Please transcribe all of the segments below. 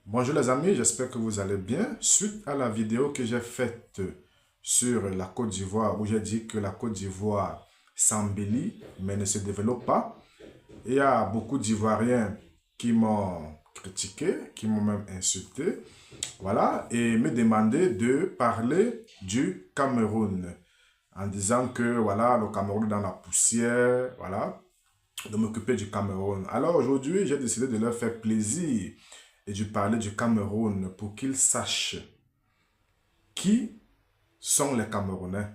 Bonjour les amis, j'espère que vous allez bien. Suite à la vidéo que j'ai faite sur la Côte d'Ivoire, où j'ai dit que la Côte d'Ivoire s'embellit mais ne se développe pas, il y a beaucoup d'Ivoiriens qui m'ont critiqué, qui m'ont même insulté, voilà, et me demandé de parler du Cameroun, en disant que voilà, le Cameroun est dans la poussière, voilà, de m'occuper du Cameroun. Alors aujourd'hui, j'ai décidé de leur faire plaisir et de parler du Cameroun pour qu'ils sachent qui sont les Camerounais.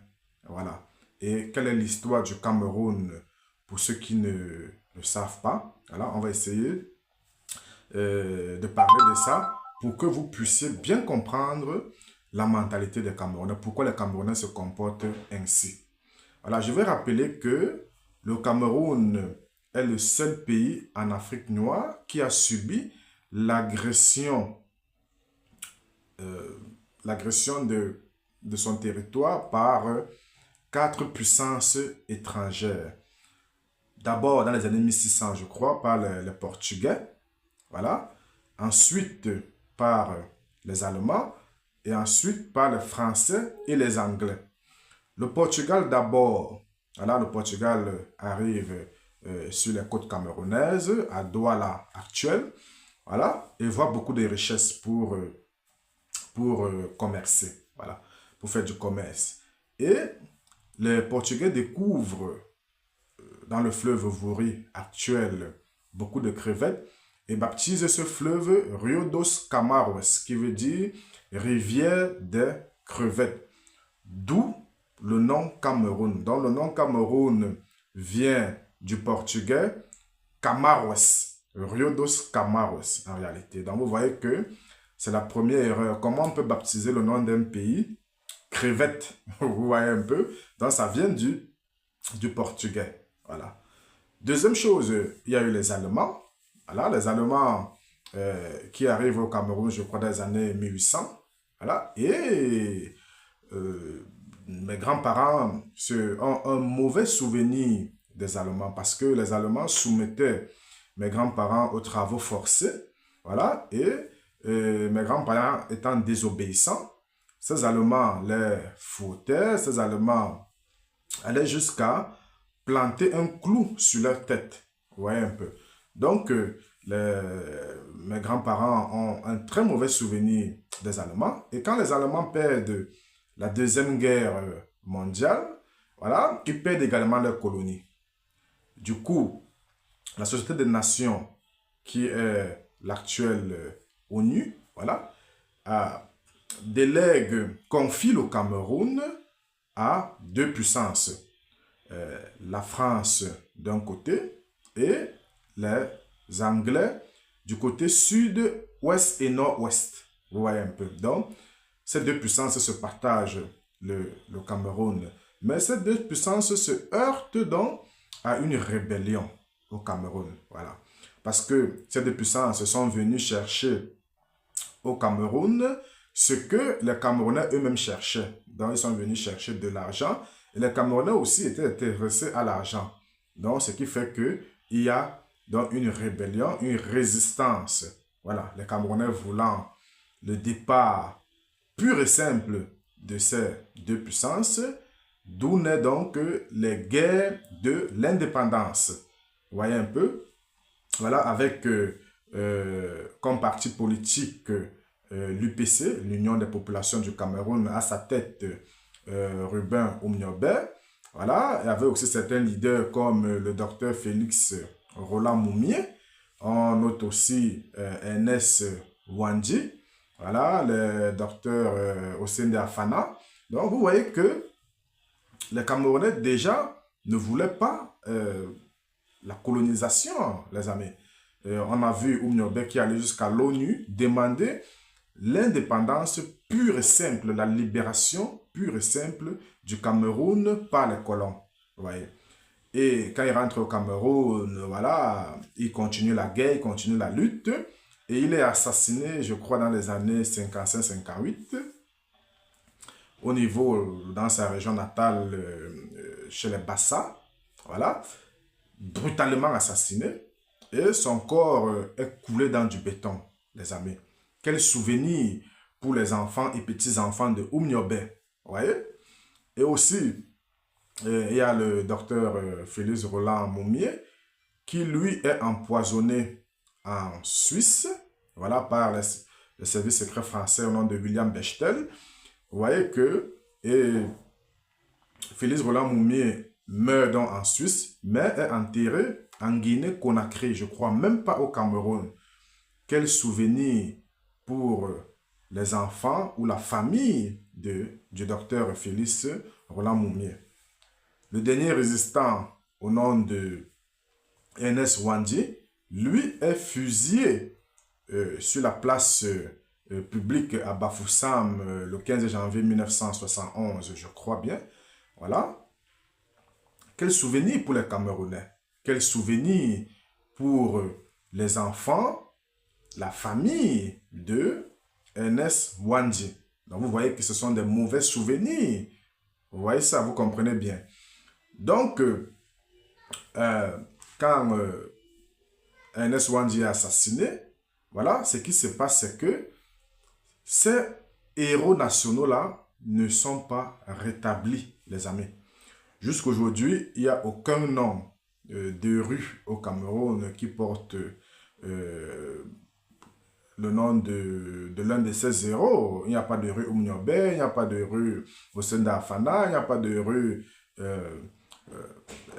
Voilà. Et quelle est l'histoire du Cameroun pour ceux qui ne le savent pas. Voilà, on va essayer de parler de ça pour que vous puissiez bien comprendre la mentalité des Camerounais, pourquoi les Camerounais se comportent ainsi. Voilà, je vais rappeler que le Cameroun est le seul pays en Afrique noire qui a subi l'agression euh, l'agression de son territoire par quatre puissances étrangères. D'abord dans les années 1600, je crois, par les Portugais, voilà. Ensuite par les Allemands et ensuite par les Français et les Anglais. Le Portugal d'abord, voilà, le Portugal arrive sur les côtes camerounaises, à Douala actuelle, voilà, et voit beaucoup de richesses pour commercer, voilà, pour faire du commerce. Et les Portugais découvrent dans le fleuve Vouri actuel beaucoup de crevettes et baptisent ce fleuve Rio dos Camaros, qui veut dire rivière des crevettes. D'où le nom Cameroun. Donc le nom Cameroun vient du portugais Camaros, Rio dos Camaros en réalité. Donc vous voyez que c'est la première erreur. Comment on peut baptiser le nom d'un pays? Crevette, vous voyez un peu. Donc ça vient du portugais. Voilà. Deuxième chose, il y a eu les Allemands. Voilà, les Allemands qui arrivent au Cameroun, je crois, dans les années 1800. Voilà. Et mes grands-parents ont un mauvais souvenir des Allemands parce que les Allemands soumettaient mes grands-parents aux travaux forcés. Voilà. Et mes grands-parents étant désobéissants, ces Allemands les foutaient, ces Allemands allaient jusqu'à planter un clou sur leur tête. Vous voyez un peu. Donc, mes grands-parents ont un très mauvais souvenir des Allemands. Et quand les Allemands perdent la Deuxième Guerre mondiale, voilà, ils perdent également leurs colonies. Du coup, la Société des Nations, qui est l'actuelle ONU, voilà, confie le Cameroun à deux puissances. La France d'un côté et les Anglais du côté sud, ouest et nord-ouest. Vous voyez un peu. Donc, ces deux puissances se partagent le Cameroun. Mais ces deux puissances se heurtent donc à une rébellion au Cameroun. Voilà. Parce que ces deux puissances sont venues chercher au Cameroun ce que les Camerounais eux-mêmes cherchaient. Donc, ils sont venus chercher de l'argent. Et les Camerounais aussi étaient intéressés à l'argent. Donc, ce qui fait qu'il y a donc une rébellion, une résistance. Voilà, les Camerounais voulant le départ pur et simple de ces deux puissances, d'où naît donc les guerres de l'indépendance. Vous voyez un peu? Voilà, avec comme parti politique l'UPC, l'Union des populations du Cameroun, à sa tête Ruben Oumniobé. Voilà, il y avait aussi certains leaders comme le docteur Félix Roland Moumier. On note aussi Ernest Wandji. Voilà, le docteur Osende Afana. Donc, vous voyez que les Camerounais déjà ne voulaient pas la colonisation, les amis. On a vu Oumniobé qui allait jusqu'à l'ONU demander l'indépendance pure et simple, la libération pure et simple du Cameroun par les colons. Vous voyez. Et quand il rentre au Cameroun, voilà, il continue la guerre, il continue la lutte. Et il est assassiné, je crois, dans les années 55-58, au niveau, dans sa région natale, chez les Bassa. Voilà. Brutalement assassiné. Et son corps est coulé dans du béton, les amis. Quel souvenir pour les enfants et petits-enfants de Oumniobé. Vous voyez? Et aussi, il y a le docteur Félix Roland Moumié, qui lui est empoisonné en Suisse, voilà, par le service secret français au nom de William Bechtel. Vous voyez que Félix Roland Moumié meurt donc en Suisse, mais est enterré en Guinée-Conakry, je crois, même pas au Cameroun. Quel souvenir pour les enfants ou la famille du docteur Félix Roland Moumié. Le dernier résistant au nom de Ernest Ouandji, lui est fusillé sur la place publique à Bafoussam le 15 janvier 1971, je crois bien. Voilà. Quel souvenir pour les Camerounais. Quel souvenir pour les enfants, la famille de Ernest Ouandji. Donc vous voyez que ce sont des mauvais souvenirs. Vous voyez ça, vous comprenez bien. Donc, quand Ernest Ouandji est assassiné, voilà, ce qui se passe, c'est que ces héros nationaux-là ne sont pas rétablis, les amis. Jusqu'aujourd'hui, il n'y a aucun nom de rue au Cameroun qui porte le nom de l'un de ces héros. Il n'y a pas de rue Oumniobé, il n'y a pas de rue Osenda Afana, il n'y a pas de rue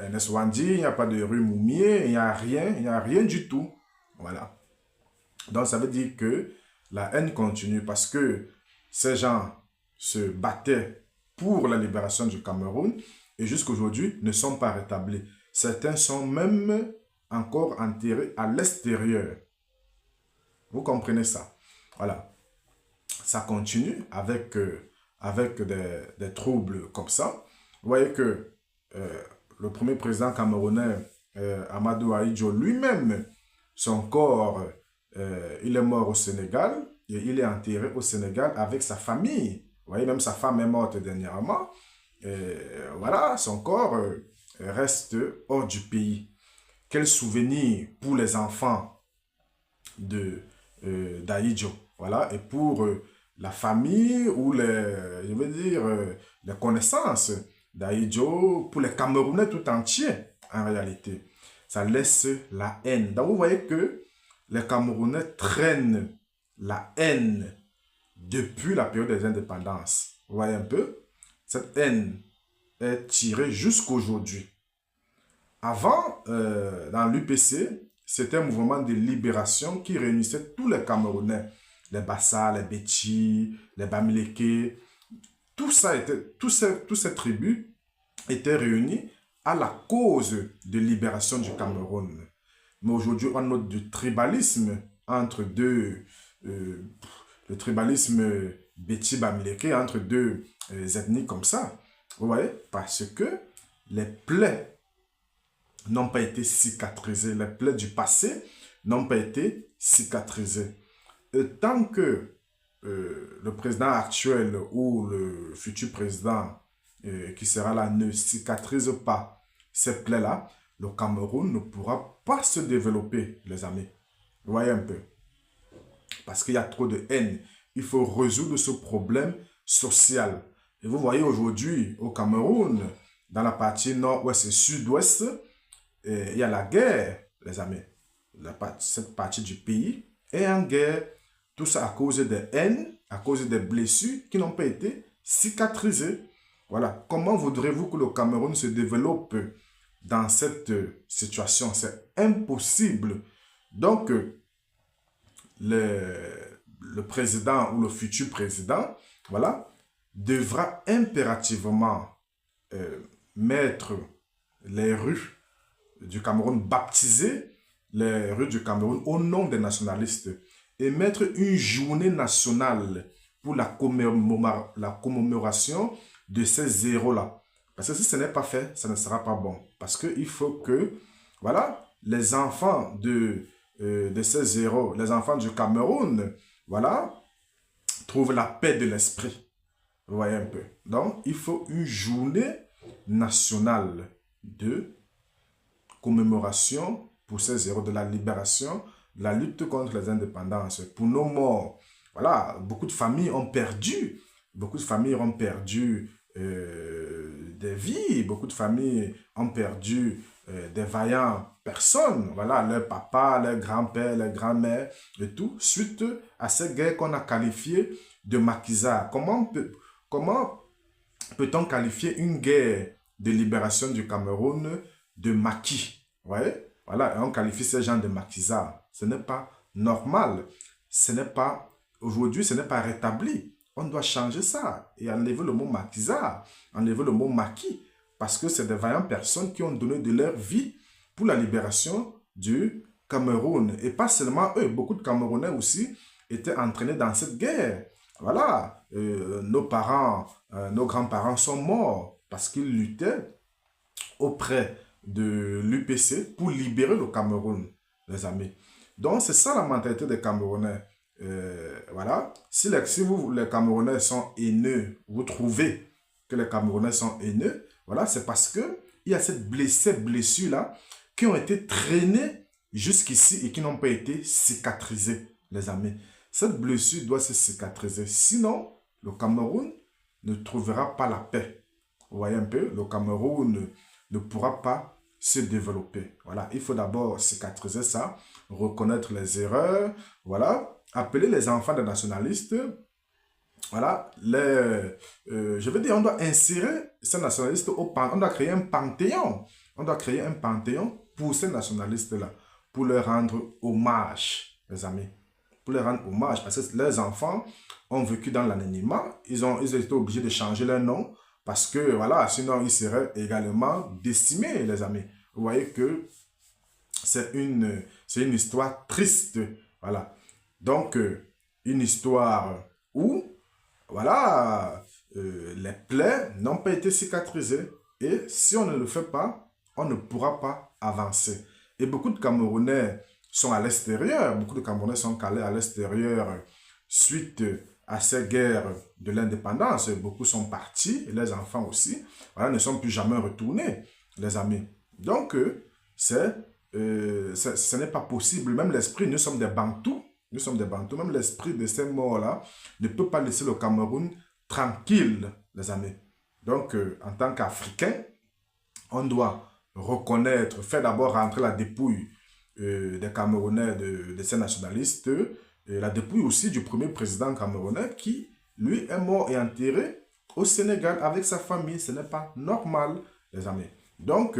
Ernest Ouandji, il n'y a pas de rue Moumié, il n'y a rien du tout. Voilà. Donc ça veut dire que la haine continue parce que ces gens se battaient pour la libération du Cameroun et jusqu'aujourd'hui ne sont pas rétablis. Certains sont même encore enterrés à l'extérieur. Vous comprenez ça? Voilà. Ça continue avec des troubles comme ça. Vous voyez que le premier président camerounais, Amadou Ahidjo, lui-même, son corps, il est mort au Sénégal et il est enterré au Sénégal avec sa famille. Vous voyez, même sa femme est morte dernièrement. Voilà, son corps reste hors du pays. Quel souvenir pour les enfants d'Ahidjo. Voilà, et pour la famille ou je veux dire, les connaissances d'Ahidjo, pour les Camerounais tout entiers, en réalité. Ça laisse la haine. Donc, vous voyez que les Camerounais traînent la haine depuis la période des indépendances. Vous voyez un peu? Cette haine est tirée jusqu'aujourd'hui. Avant, dans l'UPC, c'était un mouvement de libération qui réunissait tous les Camerounais. Les Bassa, les Betchi, les Bamileke. Toutes ces tribus étaient réunies à la cause de libération du Cameroun. Mais aujourd'hui, on note du tribalisme entre deux, le tribalisme Betchi-Bamileke, entre deux ethnies comme ça. Vous voyez? Parce que les plaies n'ont pas été cicatrisées. Les plaies du passé n'ont pas été cicatrisées. Et tant que le président actuel ou le futur président qui sera là ne cicatrise pas ces plaies-là, le Cameroun ne pourra pas se développer, les amis. Vous voyez un peu? Parce qu'il y a trop de haine. Il faut résoudre ce problème social. Et vous voyez aujourd'hui au Cameroun, dans la partie nord-ouest et sud-ouest, il y a la guerre, les amis. Cette partie du pays est en guerre. Tout ça à cause des haines, à cause des blessures qui n'ont pas été cicatrisées. Voilà. Comment voudrez-vous que le Cameroun se développe dans cette situation? C'est impossible. Donc, le président ou le futur président, voilà, devra impérativement mettre les rues du Cameroun, baptiser les rues du Cameroun au nom des nationalistes et mettre une journée nationale pour la commémoration de ces héros-là. Parce que si ce n'est pas fait, ça ne sera pas bon. Parce qu'il faut que, voilà, les enfants de ces héros, les enfants du Cameroun, voilà, trouvent la paix de l'esprit. Vous voyez un peu. Donc, il faut une journée nationale de commémoration pour ces héros de la libération la lutte contre les indépendances, pour nos morts. Voilà, beaucoup de familles ont perdu. Beaucoup de familles ont perdu des vies. Beaucoup de familles ont perdu des vaillants personnes. Voilà, leur papa, leur grand-père, leur grand-mère et tout, suite à cette guerre qu'on a qualifiée de maquisard. Comment peut-on qualifier une guerre de libération du Cameroun de maquis? Ouais, voilà, et on qualifie ces gens de maquisards. Ce n'est pas normal. Ce n'est pas, aujourd'hui, ce n'est pas rétabli. On doit changer ça et enlever le mot maquisard, enlever le mot maquis, parce que c'est des vaillantes personnes qui ont donné de leur vie pour la libération du Cameroun. Et pas seulement eux, beaucoup de Camerounais aussi étaient entraînés dans cette guerre. Voilà, nos parents, nos grands-parents sont morts parce qu'ils luttaient auprès de l'UPC pour libérer le Cameroun, les amis. Donc, c'est ça la mentalité des Camerounais. Voilà, si les Camerounais sont haineux, vous trouvez que les Camerounais sont haineux, voilà, c'est parce que il y a cette blessure-là qui ont été traînées jusqu'ici et qui n'ont pas été cicatrisées, les amis. Cette blessure doit se cicatriser. Sinon, le Cameroun ne trouvera pas la paix. Vous voyez un peu, le Cameroun ne pourra pas se développer. Voilà, il faut d'abord cicatriser ça, reconnaître les erreurs, voilà, appeler les enfants des nationalistes, voilà, je veux dire, on doit insérer ces nationalistes on doit créer un panthéon. On doit créer un panthéon pour ces nationalistes-là, pour leur rendre hommage, les amis. Pour leur rendre hommage, parce que leurs enfants ont vécu dans l'anonymat, ils ont été obligés de changer leur nom, parce que, voilà, sinon ils seraient également décimés, les amis. Vous voyez que c'est une histoire triste, voilà. Donc, une histoire où, voilà, les plaies n'ont pas été cicatrisées. Et si on ne le fait pas, on ne pourra pas avancer. Et beaucoup de Camerounais sont à l'extérieur. Beaucoup de Camerounais sont calés à l'extérieur suite à ces guerres de l'indépendance. Beaucoup sont partis, et les enfants aussi, voilà, ne sont plus jamais retournés, les amis. Donc, ce n'est pas possible. Même l'esprit, nous sommes des Bantous. Nous sommes des Bantous. Même l'esprit de ces morts-là ne peut pas laisser le Cameroun tranquille, les amis. Donc, en tant qu'Africains, on doit reconnaître, faire d'abord rentrer la dépouille des Camerounais, de ces nationalistes, et la dépouille aussi du premier président camerounais qui, lui, est mort et enterré au Sénégal avec sa famille. Ce n'est pas normal, les amis. Donc,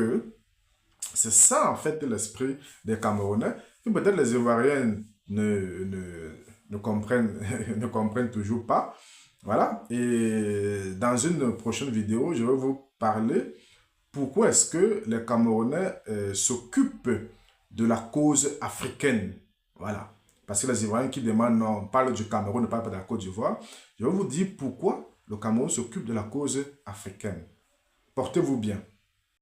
c'est ça, en fait, l'esprit des Camerounais. Que peut-être les Ivoiriens ne comprennent, ne comprennent toujours pas. Voilà. Et dans une prochaine vidéo, je vais vous parler pourquoi est-ce que les Camerounais s'occupent de la cause africaine. Voilà. Parce que les Ivoiriens qui demandent, non, on parle du Cameroun, ne parle pas de la Côte d'Ivoire. Je vais vous dire pourquoi le Cameroun s'occupe de la cause africaine. Portez-vous bien.